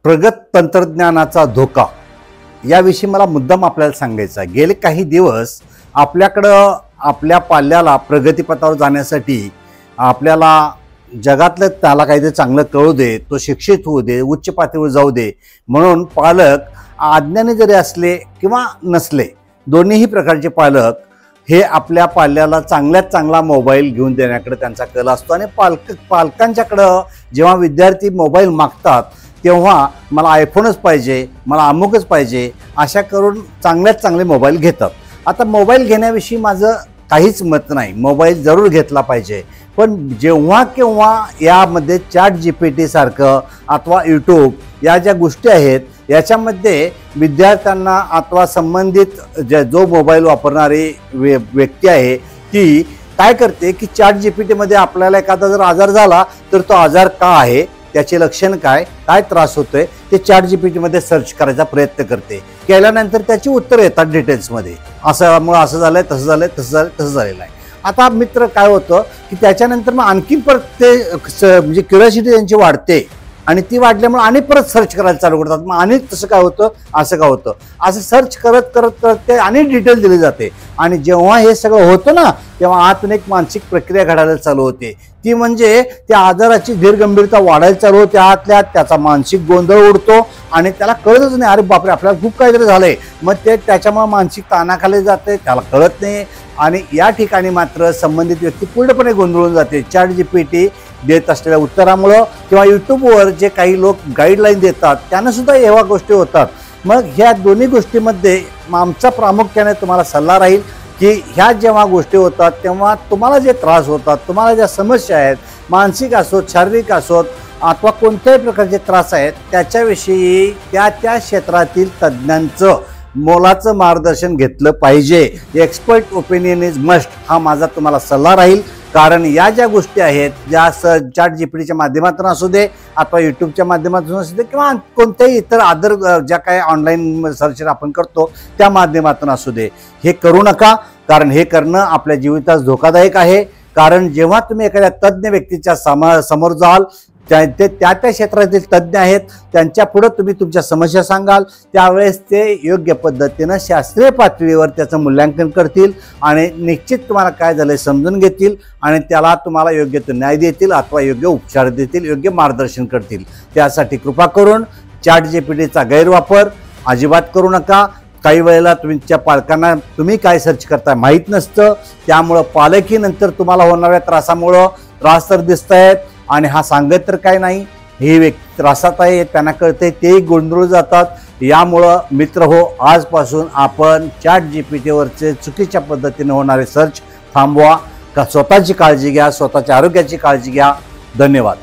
प्रगत तंत्रज्ञानाचा धोका याविषयी मला मुद्दाम आपल्याला सांगायचं आहे। गेले काही दिवस आपल्याकडं आपल्या पाल्याला प्रगतीपथावर जाण्यासाठी आपल्याला जगातलं त्याला काहीतरी चांगलं कळू दे, तो शिक्षित होऊ दे, उच्च पातळीवर जाऊ दे म्हणून पालक अज्ञानी जरी असले किंवा नसले, दोन्हीही प्रकारचे पालक हे आपल्या पाल्याला चांगल्यात चांगला मोबाईल घेऊन देण्याकडे त्यांचा कल असतो। आणि पालकांच्याकडं जेव्हा विद्यार्थी मोबाईल मागतात तेव्हा मला आयफोनच पाहिजे, मला अमुकच पाहिजे अशा करून चांगल्यात चांगले मोबाईल घेतात। आता मोबाईल घेण्याविषयी माझं काहीच मत नाही, मोबाईल जरूर घेतला पाहिजे, पण जेव्हा केव्हा यामध्ये ChatGPT सारखं अथवा यूट्यूब या ज्या गोष्टी आहेत याच्यामध्ये विद्यार्थ्यांना अथवा संबंधित जो मोबाईल वापरणारी व्यक्ती आहे ती काय करते की ChatGPT मध्ये आपल्याला एखादा जर आजार झाला तर तो आजार का आहे, त्याचे लक्षण काय, काय त्रास होतोय ते ChatGPT मध्ये सर्च करायचा प्रयत्न करते। केल्यानंतर त्याची उत्तर येतात डिटेल्समध्ये, असं झालंय, तसं झालंय, तसं झालेलं आहे। आता मित्र काय होतं की त्याच्यानंतर मग आणखीन परत ते म्हणजे क्युरिओसिटी त्यांची वाढते आणि ती वाढल्यामुळे आणि परत सर्च करायला चालू करतात। मग आणि तसं काय होतं, असं काय होतं, असं सर्च करत करत करत ते आणि डिटेल दिली जाते। आणि जेव्हा हे सगळं होतं ना तेव्हा आतून एक मानसिक प्रक्रिया घडायला चालू होते, ती म्हणजे त्या आजाराची धीरगंभीरता वाढायला चालू होते। आतल्या त्याचा मानसिक गोंधळ उडतो आणि त्याला कळतच नाही, अरे बापरे आपल्याला खूप काहीतरी झालंय, मग ते त्याच्यामुळे मानसिक ताणाखाली जाते, त्याला कळत नाही। आणि या ठिकाणी मात्र संबंधित व्यक्ती पूर्णपणे गोंधळून जाते। ChatGPT देत असलेल्या उत्तरामुळं किंवा यूट्यूबवर जे काही लोक गाईडलाईन देतात त्यांना सुद्धा एवढ्या गोष्टी होतात। मग ह्या दोन्ही गोष्टीमध्ये आमचा प्रामुख्याने तुम्हाला सल्ला राहील की ह्या जेव्हा गोष्टी होतात तेव्हा तुम्हाला जे त्रास होतात, तुम्हाला ज्या समस्या आहेत, मानसिक असोत, शारीरिक असोत अथवा कोणत्याही प्रकारचे त्रास आहेत त्याच्याविषयी त्या क्षेत्रातील तज्ज्ञांचं मोलाचं मार्गदर्शन घेतलं पाहिजे। एक्सपर्ट ओपिनियन इज मस्ट हा माझा तुम्हाला सल्ला राहील। कारण या ज्या गोष्टी आहेत ज्या ChatGPTच्या माध्यमातून असू दे अथवा यूट्यूबच्या माध्यमातून असू दे किंवा कोणत्याही इतर अदर ज्या काही ऑनलाईन सर्च आपण करतो त्या माध्यमातून असू दे, हे करू नका। कारण हे करणं आपल्या जीवितास धोकादायक आहे। कारण जेव्हा तुम्ही एखाद्या तज्ज्ञ व्यक्तीच्या समोर जाल, त्या क्षेत्रातील तज्ज्ञ आहेत, त्यांच्या पुढे तुम्ही तुमच्या समस्या सांगाल, त्यावेळेस ते योग्य पद्धतीनं शास्त्रीय पातळीवर त्याचं मूल्यांकन करतील आणि निश्चित तुम्हाला काय झालंय समजून घेतील आणि त्याला तुम्हाला योग्य तो न्याय देतील अथवा योग्य उपचार देतील, योग्य मार्गदर्शन करतील। त्यासाठी कृपा करून ChatGPTचा गैरवापर अजिबात करू नका। काही वेळेला तुमच्या पालकांना तुम्ही काय सर्च करताय माहीत नसतं, त्यामुळं पालकही नंतर तुम्हाला होणाऱ्या त्रासामुळं त्रास तर दिसत आहेत आणि हा सांगत तर काय नाही, हे व्यक्ती त्रासात आहे त्यांना कळते, तेही गोंधळून जातात। यामुळं मित्र हो, आजपासून आपण ChatGPTवरचे चुकीच्या पद्धतीने होणारे सर्च थांबवा, स्वतःची काळजी घ्या, स्वतःच्या आरोग्याची काळजी घ्या। धन्यवाद।